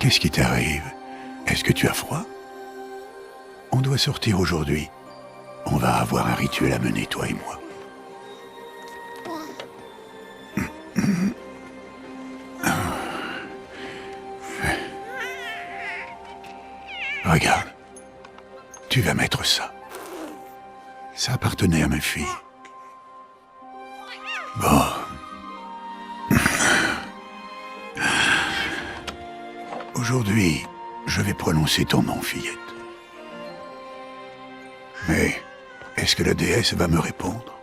Qu'est-ce qui t'arrive? Est-ce que tu as froid? On doit sortir aujourd'hui. On va avoir un rituel à mener, toi et moi. Regarde. Tu vas mettre ça. Ça appartenait à ma fille. Bon. Aujourd'hui, je vais prononcer ton nom, fillette. Mais, est-ce que la déesse va me répondre?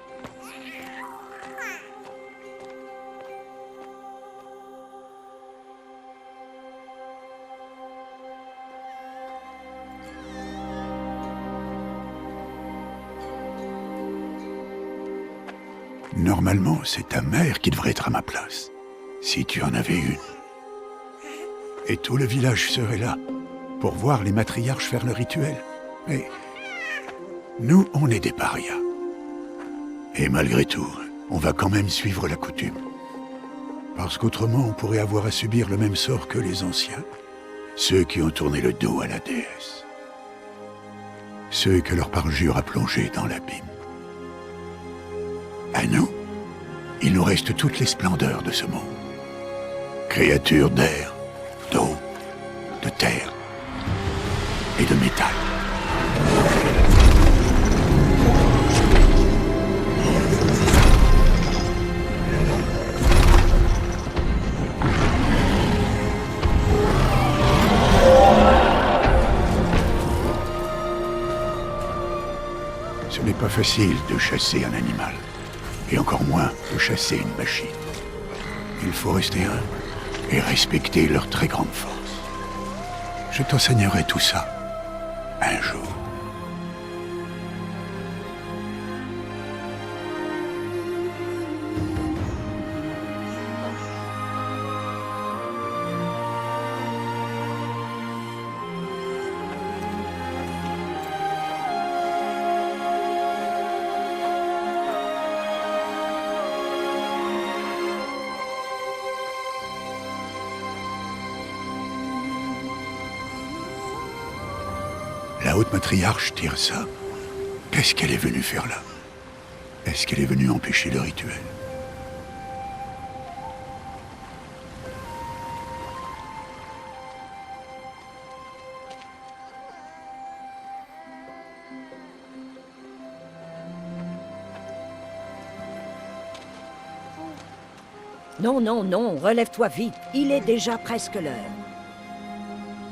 Normalement, c'est ta mère qui devrait être à ma place, si tu en avais une. Et tout le village serait là, pour voir les matriarches faire le rituel. Mais nous, on est des parias. Et malgré tout, on va quand même suivre la coutume. Parce qu'autrement, on pourrait avoir à subir le même sort que les anciens, ceux qui ont tourné le dos à la déesse. Ceux que leur parjure a plongés dans l'abîme. À nous, il nous reste toutes les splendeurs de ce monde. Créatures d'air, d'eau, de terre et de métal. Ce n'est pas facile de chasser un animal. Et encore moins de chasser une machine. Il faut rester humble et respecter leur très grande force. Je t'enseignerai tout ça un jour. La haute matriarche Tirsa, qu'est-ce qu'elle est venue faire là? Est-ce qu'elle est venue empêcher le rituel? Non, non, non, relève-toi vite. Il est déjà presque l'heure.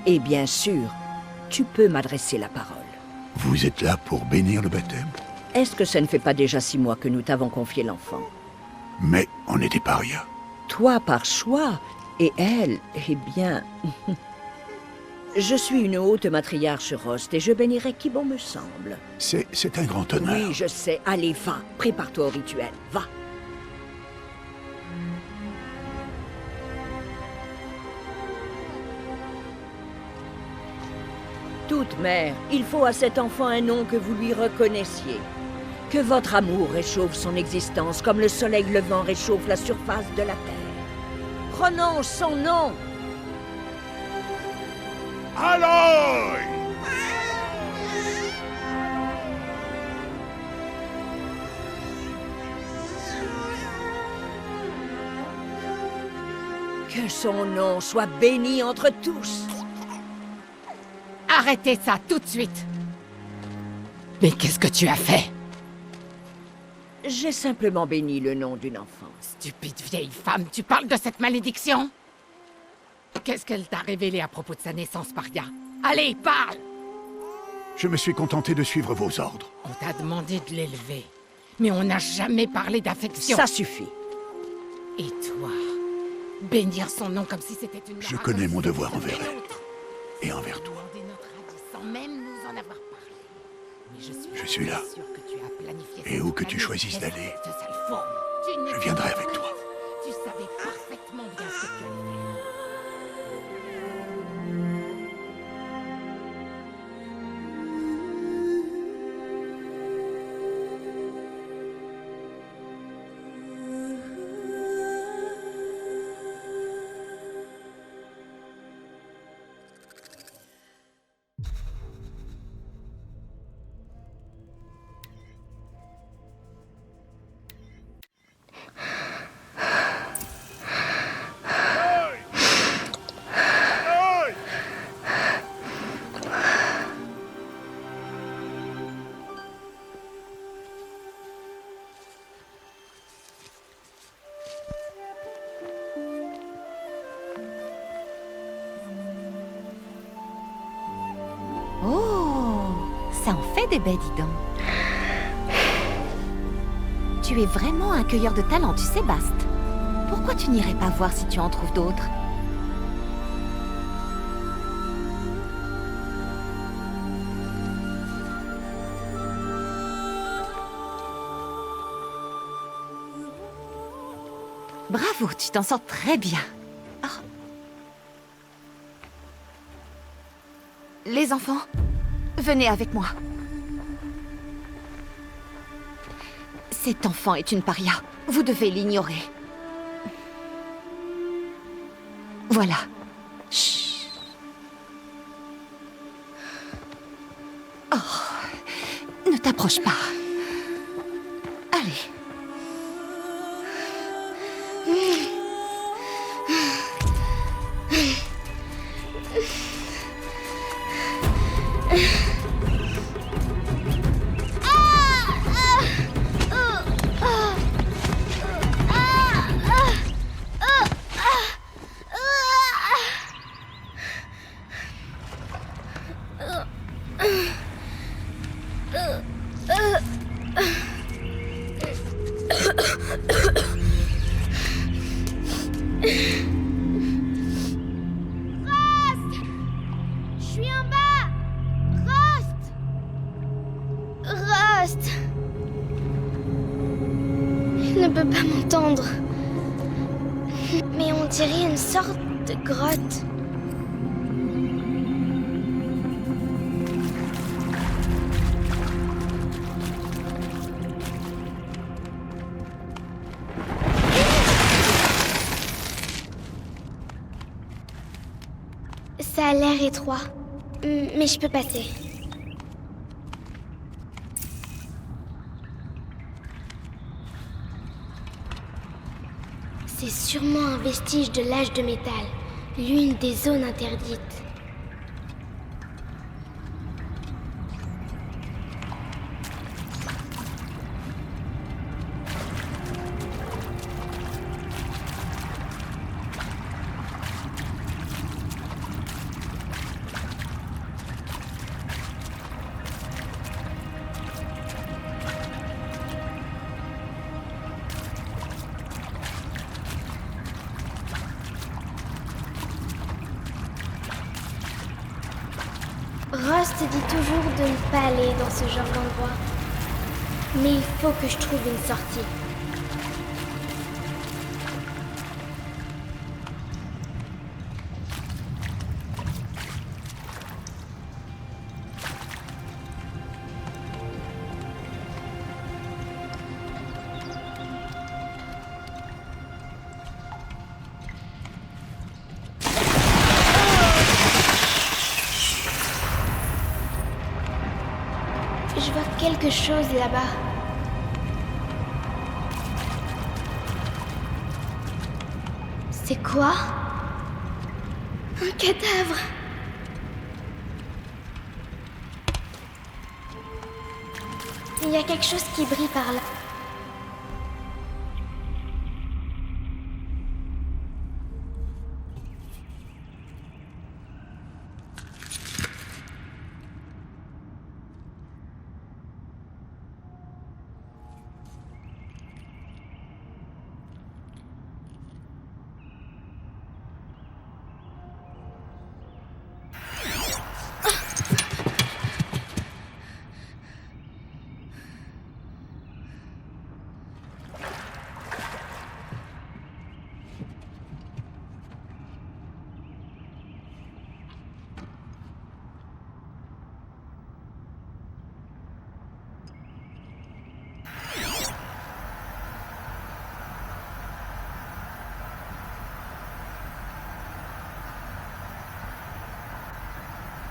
Et bien sûr, tu peux m'adresser la parole. Vous êtes là pour bénir le baptême? Est-ce que ça ne fait pas déjà 6 mois que nous t'avons confié l'enfant? Mais on est des parias. Toi par choix, et elle, eh bien... Je suis une haute matriarche Rost et je bénirai qui bon me semble. C'est un grand honneur. Oui, je sais. Allez, va. Prépare-toi au rituel. Va. Toute mère, il faut à cet enfant un nom que vous lui reconnaissiez. Que votre amour réchauffe son existence comme le soleil levant réchauffe la surface de la terre. Prononce son nom. Aloy! Que son nom soit béni entre tous. Arrêtez ça tout de suite! Mais qu'est-ce que tu as fait? J'ai simplement béni le nom d'une enfant. Stupide vieille femme, tu parles de cette malédiction? Qu'est-ce qu'elle t'a révélé à propos de sa naissance, Paria? Allez, parle! Je me suis contenté de suivre vos ordres. On t'a demandé de l'élever, mais on n'a jamais parlé d'affection. Ça suffit. Et toi, bénir son nom comme si c'était une... Je connais mon devoir envers elle. Et envers toi. Sans même nous en avoir parlé. Mais Je suis là. sûre que tu as planifié Et où que tu choisisses d'aller, je je viendrai avec toi. Tu savais parfaitement bien ce que tu allais faire. fait des baies, dis donc. Tu es vraiment un cueilleur de talent, tu sais, Bast. Pourquoi tu n'irais pas voir si tu en trouves d'autres? Bravo, tu t'en sors très bien. Oh. Les enfants, venez avec moi. Cet enfant est une paria. Vous devez l'ignorer. Voilà. Chut. Oh, ne t'approche pas. Allez. Il ne peut pas m'entendre. Mais on dirait une sorte de grotte. Ça a l'air étroit, mais je peux passer. C'est sûrement un vestige de l'âge de métal, l'une des zones interdites. Rost dit toujours de ne pas aller dans ce genre d'endroit. Mais il faut que je trouve une sortie. Je vois quelque chose là-bas. C'est quoi? Un cadavre. Il y a quelque chose qui brille par là.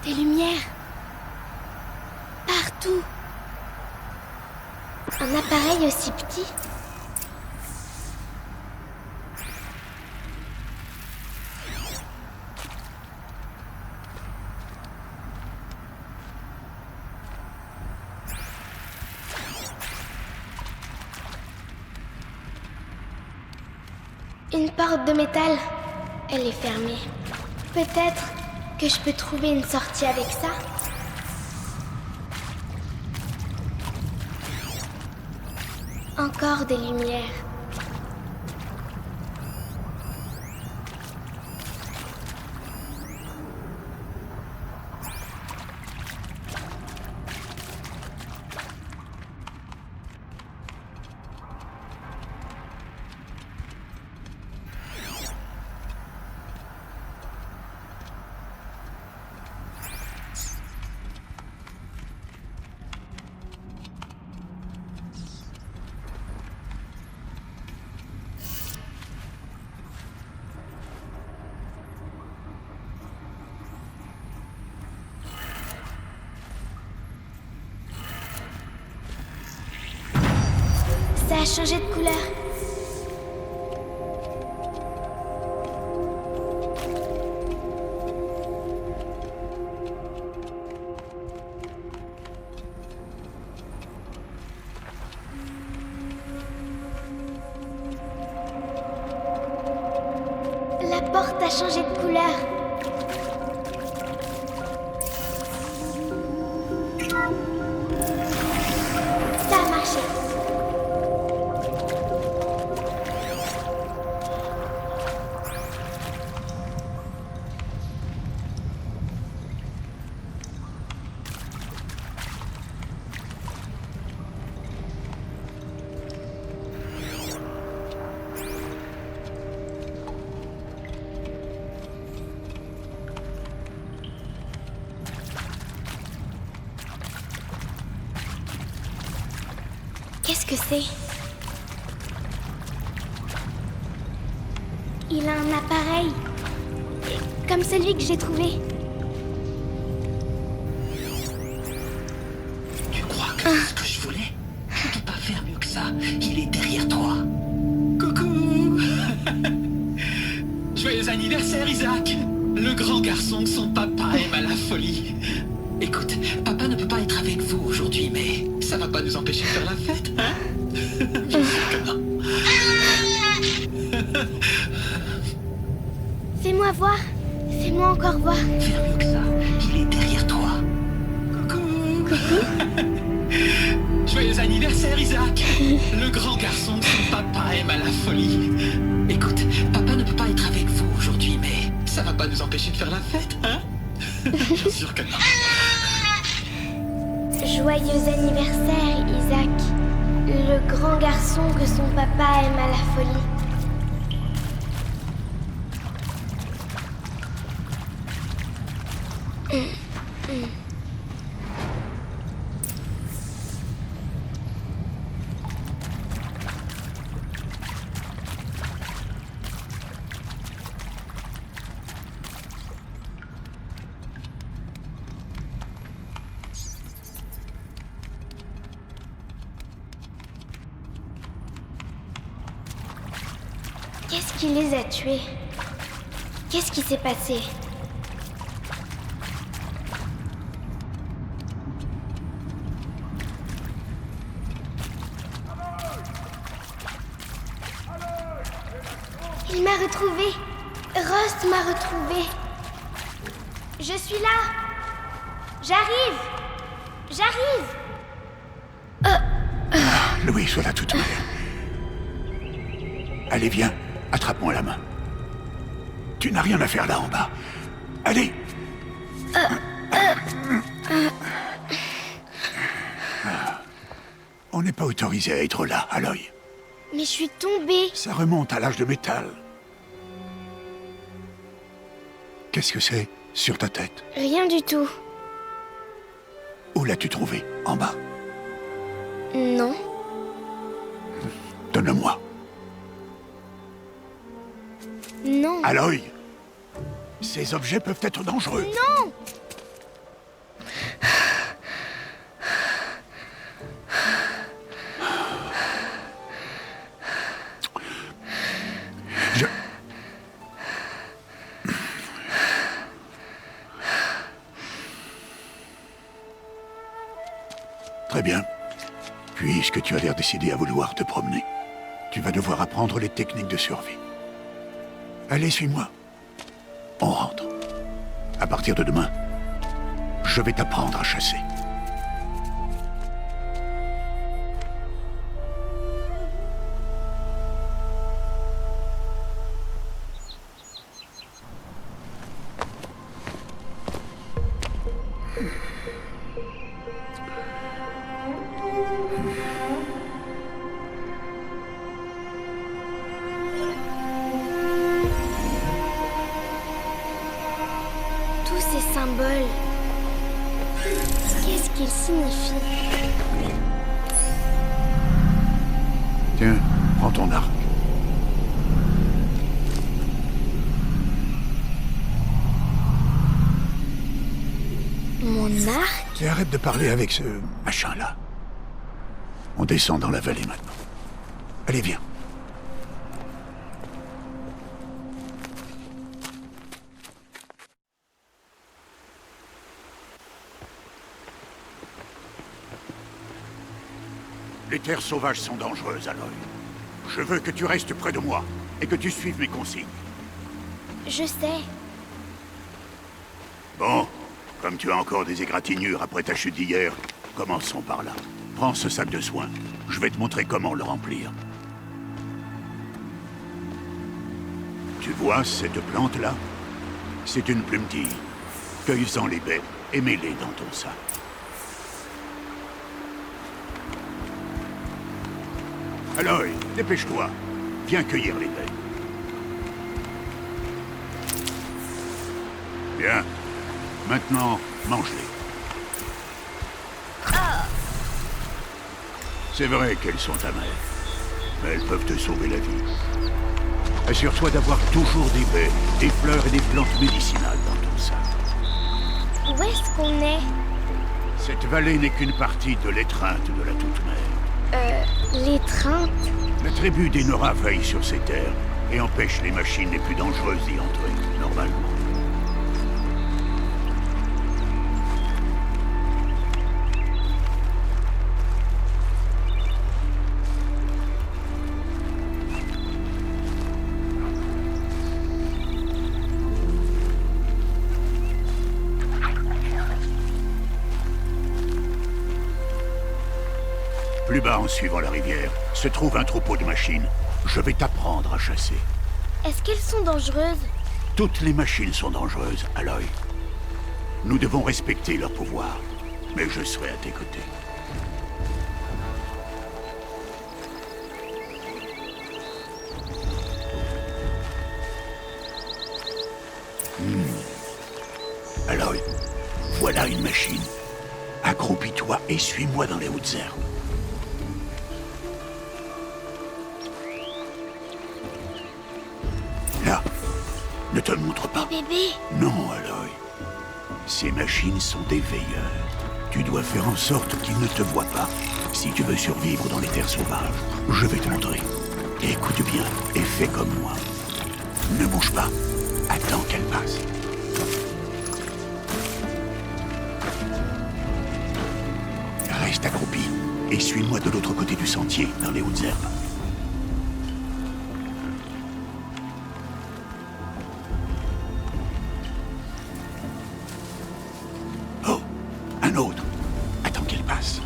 Des lumières. Partout. Un appareil aussi petit. Une porte de métal. Elle est fermée. Peut-être que je peux trouver une sortie avec ça. Encore des lumières. Ça a changé de couleur. La porte a changé de couleur. Ça a marché. Qu'est-ce que c'est? Il a un appareil. Comme celui que j'ai trouvé. Tu crois que c'est ce que je voulais? Tu peux pas faire mieux que ça. Il est derrière toi. Coucou. Joyeux anniversaire, Isaac. Le grand garçon que son papa aime à la folie. Écoute, papa ne peut pas être avec vous aujourd'hui, mais ça va pas nous empêcher de faire la fête, hein? Bien sûr que non. Fais-moi voir. Fais-moi encore voir. Faire mieux que ça. Il est derrière toi. Coucou. Joyeux anniversaire, Isaac. Le grand garçon que son papa aime à la folie. Écoute, papa ne peut pas être avec vous aujourd'hui, mais ça va pas nous empêcher de faire la fête, hein? Bien sûr que non. Joyeux anniversaire, Isaac. Le grand garçon que son papa aime à la folie. Qu'est-ce qui les a tués? Qu'est-ce qui s'est passé? Il m'a retrouvé. Rust m'a retrouvé. Je suis là. J'arrive. J'arrive. Louis, sois là tout de suite. Allez, viens. Attrape-moi la main. Tu n'as rien à faire là en bas. Allez. On n'est pas autorisé à être là, Aloy. Mais je suis tombée. Ça remonte à l'âge de métal. Qu'est-ce que c'est sur ta tête? Rien du tout. Où l'as-tu trouvé? En bas? Non. Donne-le-moi. Non. Aloy, ces objets peuvent être dangereux. Non. Très bien. Puisque tu as l'air décidé à vouloir te promener, tu vas devoir apprendre les techniques de survie. Allez, suis-moi. On rentre. À partir de demain, je vais t'apprendre à chasser. qu'il signifie. Tiens, prends ton arc. Mon arc? Et arrête de parler avec ce machin-là. On descend dans la vallée maintenant. Allez, viens. Les terres sauvages sont dangereuses, Aloy. Je veux que tu restes près de moi et que tu suives mes consignes. Je sais. Bon, comme tu as encore des égratignures après ta chute d'hier, commençons par là. Prends ce sac de soins. Je vais te montrer comment le remplir. Tu vois cette plante-là? C'est une plumetille. Cueille-en les baies et mets-les dans ton sac. Aloy, dépêche-toi. Viens cueillir les baies. Bien. Maintenant, mange-les. C'est vrai qu'elles sont amères, mais elles peuvent te sauver la vie. Assure-toi d'avoir toujours des baies, des fleurs et des plantes médicinales dans ton sac. Où est-ce qu'on est? Cette vallée n'est qu'une partie de l'étreinte de la Toute-Mère. L'étreinte? La tribu des Nora veille sur ces terres et empêche les machines les plus dangereuses d'y entrer, normalement. Plus bas, en suivant la rivière, se trouve un troupeau de machines. Je vais t'apprendre à chasser. Est-ce qu'elles sont dangereuses? Toutes les machines sont dangereuses, Aloy. Nous devons respecter leur pouvoir, mais je serai à tes côtés. Aloy, voilà une machine. Accroupis-toi et suis-moi dans les hautes herbes. Là, ne te montre pas. Bébé? Non, Aloy. Ces machines sont des veilleurs. Tu dois faire en sorte qu'ils ne te voient pas. Si tu veux survivre dans les terres sauvages, je vais te montrer. Écoute bien et fais comme moi. Ne bouge pas. Attends qu'elle passe. Reste accroupi et suis-moi de l'autre côté du sentier, dans les hautes herbes. Oh, un autre. Attends qu'elle passe.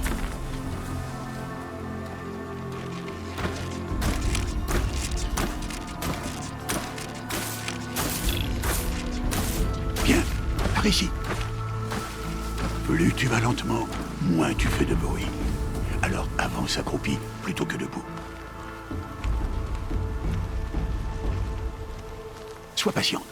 Viens, par ici. Plus tu vas lentement, moins tu fais de bruit. Alors avance accroupi plutôt que debout. Sois patient.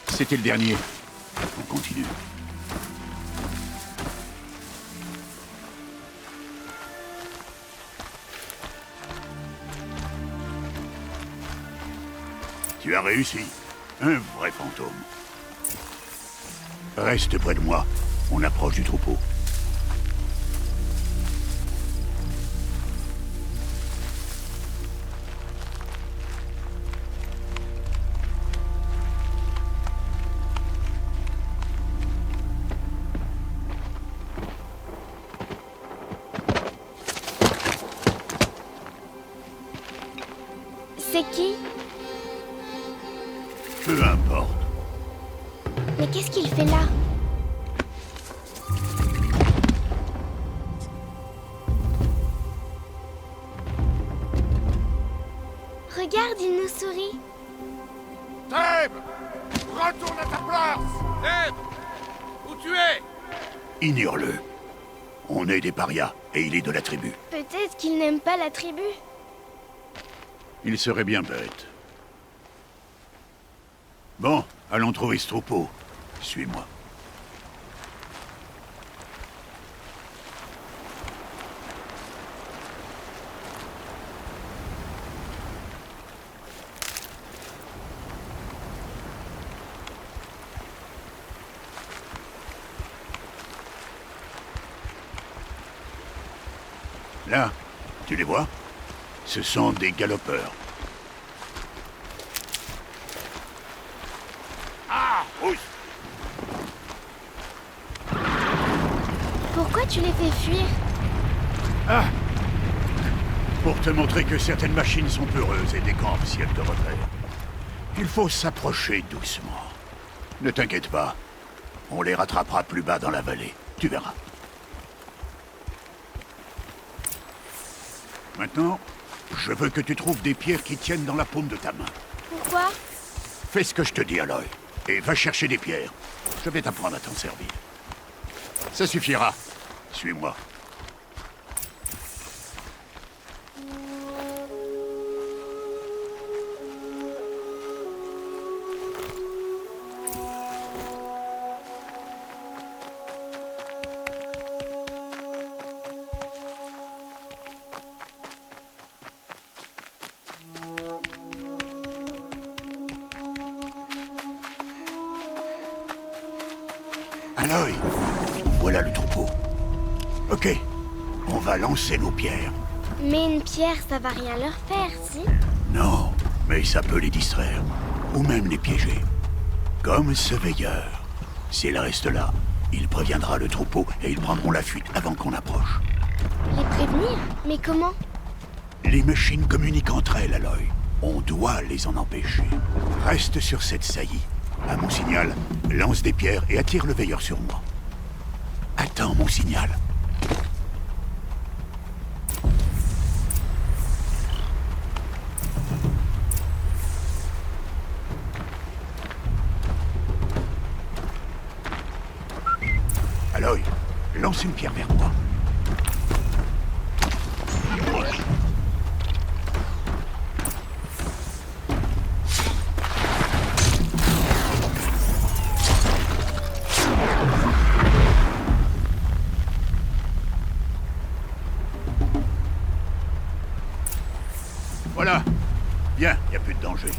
C'était le dernier. On continue. Tu as réussi. Un vrai fantôme. Reste près de moi. On approche du troupeau. C'est qui? Peu importe. Mais qu'est-ce qu'il fait là? Regarde, il nous sourit. Thèbes! Retourne à ta place! Thèbes! Où tu es? Ignore-le. On est des parias, et il est de la tribu. Peut-être qu'il n'aime pas la tribu. Il serait bien bête. Bon, allons trouver ce troupeau. Suis-moi. Là, tu les vois? Ce sont des galopeurs. Ah, pousse! Pourquoi tu les fais fuir? Ah! Pour te montrer que certaines machines sont peureuses et décampent si elles te repèrent. Il faut s'approcher doucement. Ne t'inquiète pas. On les rattrapera plus bas dans la vallée. Tu verras. Maintenant, je veux que tu trouves des pierres qui tiennent dans la paume de ta main. Pourquoi? Fais ce que je te dis, Aloy. Et va chercher des pierres. Je vais t'apprendre à t'en servir. Ça suffira. Suis-moi. Aloy, voilà le troupeau. Ok, on va lancer nos pierres. Mais une pierre, ça va rien leur faire, si? Non, mais ça peut les distraire, ou même les piéger. Comme ce veilleur. S'il reste là, il préviendra le troupeau et ils prendront la fuite avant qu'on approche. Les prévenir? Mais comment? Les machines communiquent entre elles, Aloy. On doit les en empêcher. Reste sur cette saillie. À mon signal, lance des pierres et attire le veilleur sur moi. Attends mon signal. Aloy, lance une pierre vers moi. Voilà. Bien, il n'y a plus de danger.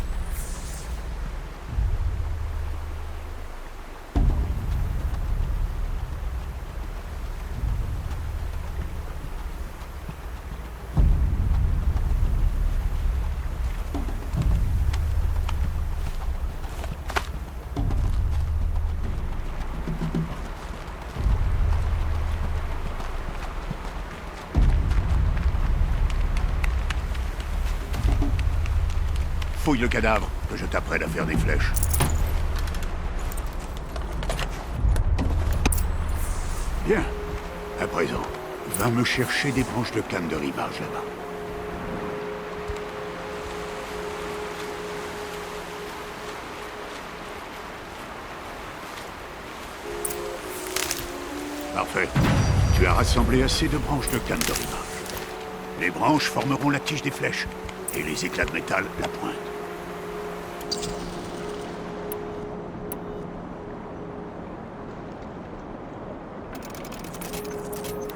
Fouille le cadavre, que je t'apprenne à faire des flèches. Bien. À présent, va me chercher des branches de canne de rivage là-bas. Parfait. Tu as rassemblé assez de branches de canne de rivage. Les branches formeront la tige des flèches, et les éclats de métal la pointe.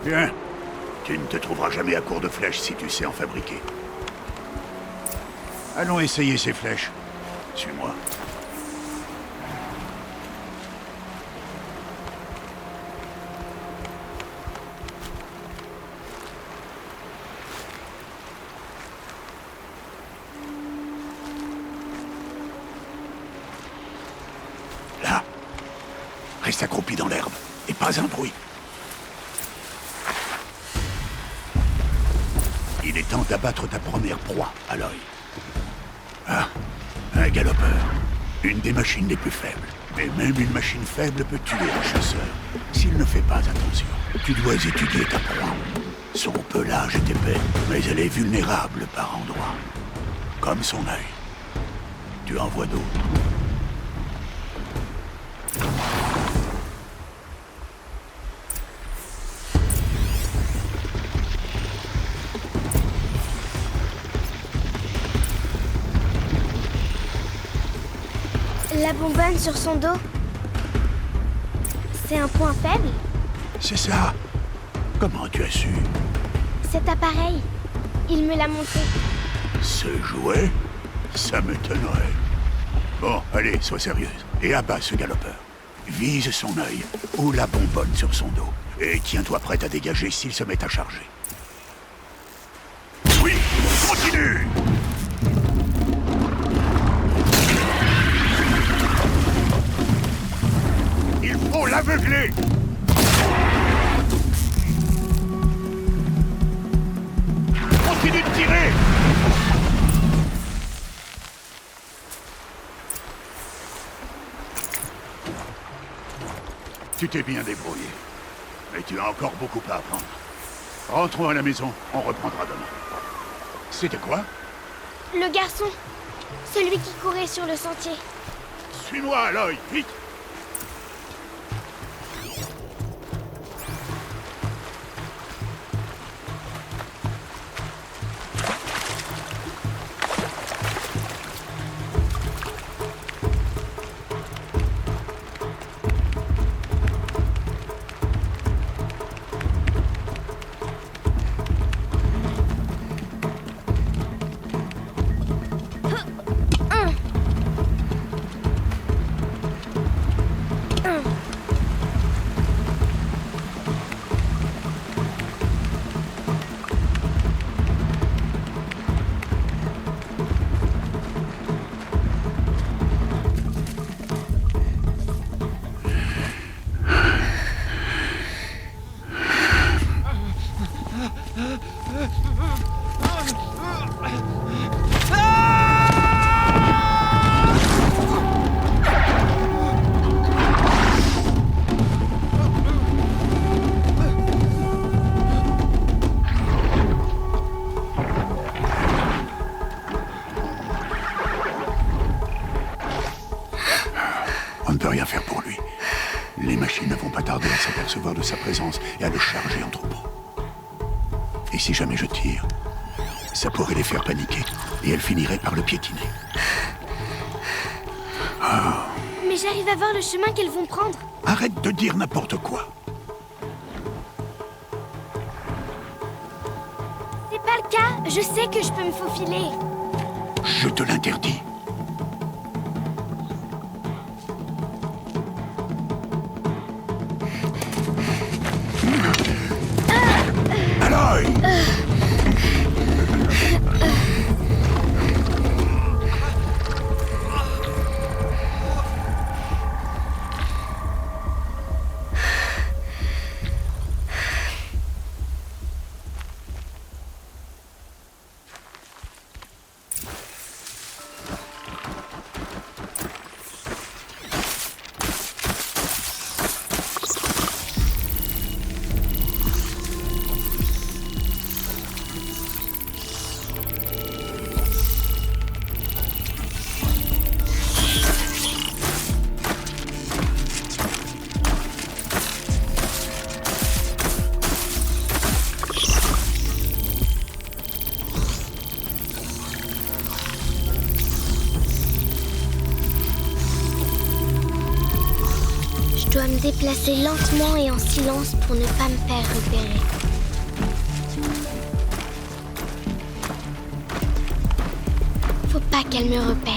Bien. Tu ne te trouveras jamais à court de flèches si tu sais en fabriquer. Allons essayer ces flèches. Suis-moi. Là. Reste accroupi dans l'herbe. Et pas un bruit. Il est temps d'abattre ta première proie, Aloy. Ah, un galopeur. Une des machines les plus faibles. Mais même une machine faible peut tuer un chasseur, s'il ne fait pas attention. Tu dois étudier ta proie. Son pelage est épais, mais elle est vulnérable par endroits. Comme son œil. Tu en vois d'autres. La bonbonne sur son dos. C'est un point faible? C'est ça. Comment tu as su? Cet appareil, il me l'a montré. Ce jouet? Ça m'étonnerait. Bon, allez, sois sérieuse. Et abat ce galopeur. Vise son œil ou la bonbonne sur son dos. Et tiens-toi prête à dégager s'il se met à charger. Oui, continue! Il faut l'aveugler! Continue de tirer! Tu t'es bien débrouillé. Mais tu as encore beaucoup à apprendre. Rentrons à la maison, on reprendra demain. C'était quoi? Le garçon, celui qui courait sur le sentier. Suis-moi, Aloy, vite! On ne peut rien faire pour lui. Les machines ne vont pas tarder à s'apercevoir de sa présence et à le charger en troupeau. Et si jamais je tire, ça pourrait les faire paniquer et elles finiraient par le piétiner. Mais j'arrive à voir le chemin qu'elles vont prendre. Arrête de dire n'importe quoi. C'est pas le cas, je sais que je peux me faufiler. Je te l'interdis. Aloy! Je dois me déplacer lentement et en silence pour ne pas me faire repérer. Faut pas qu'elle me repère.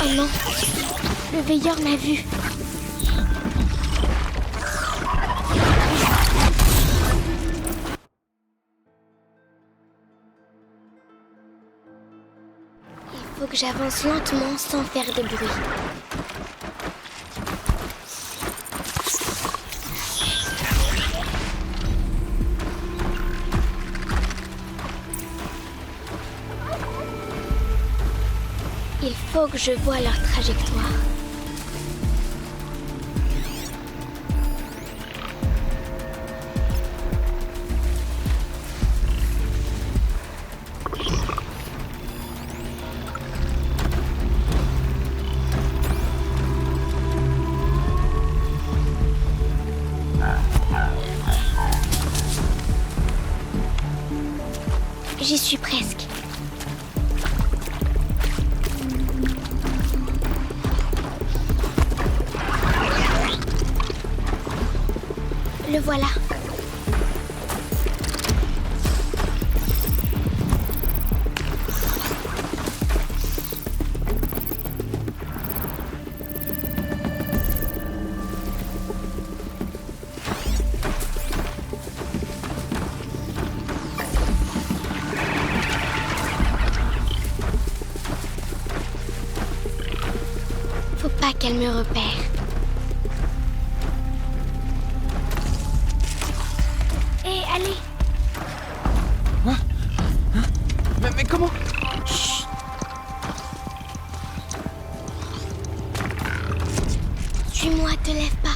Oh non, le veilleur m'a vu. Il faut que j'avance lentement sans faire de bruit. Il faut que je voie leur trajectoire. voilà. Faut pas qu'elle me repère. Hé, allez! Mais comment? Suis-moi, te lève pas.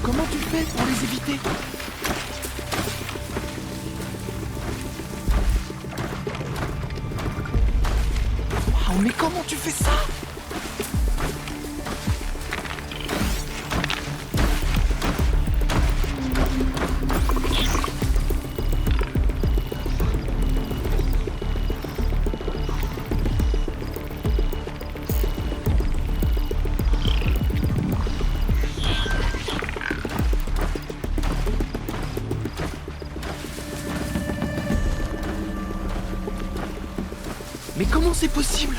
Comment tu fais pour les éviter? Waouh, mais comment tu fais ça? Mais comment c'est possible?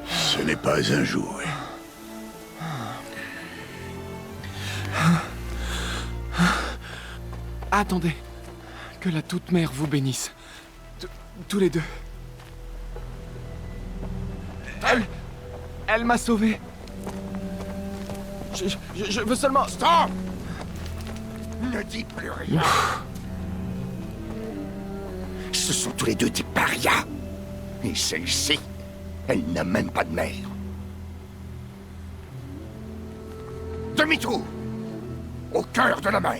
Ce n'est pas un jouet. Attendez. Que la Toute-Mère vous bénisse. Tous les deux. Elle m'a sauvé. Je veux seulement... Stop! Ne dis plus rien. Ce sont tous les deux des parias. Et celle-ci, elle n'a même pas de mère. Demi-tour! Au cœur de la mer.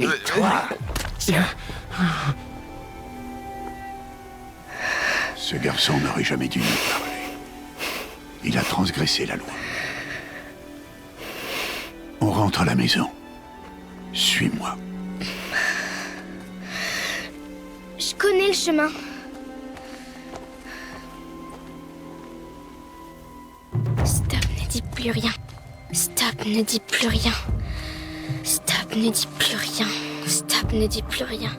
Et toi, tiens. Ce garçon n'aurait jamais dû nous parler. Il a transgressé la loi. On rentre à la maison. Suis-moi. Je connais le chemin. Stop, ne dis plus rien. Stop, ne dis plus rien. Stop, ne dis plus rien. Stop, ne dis plus rien.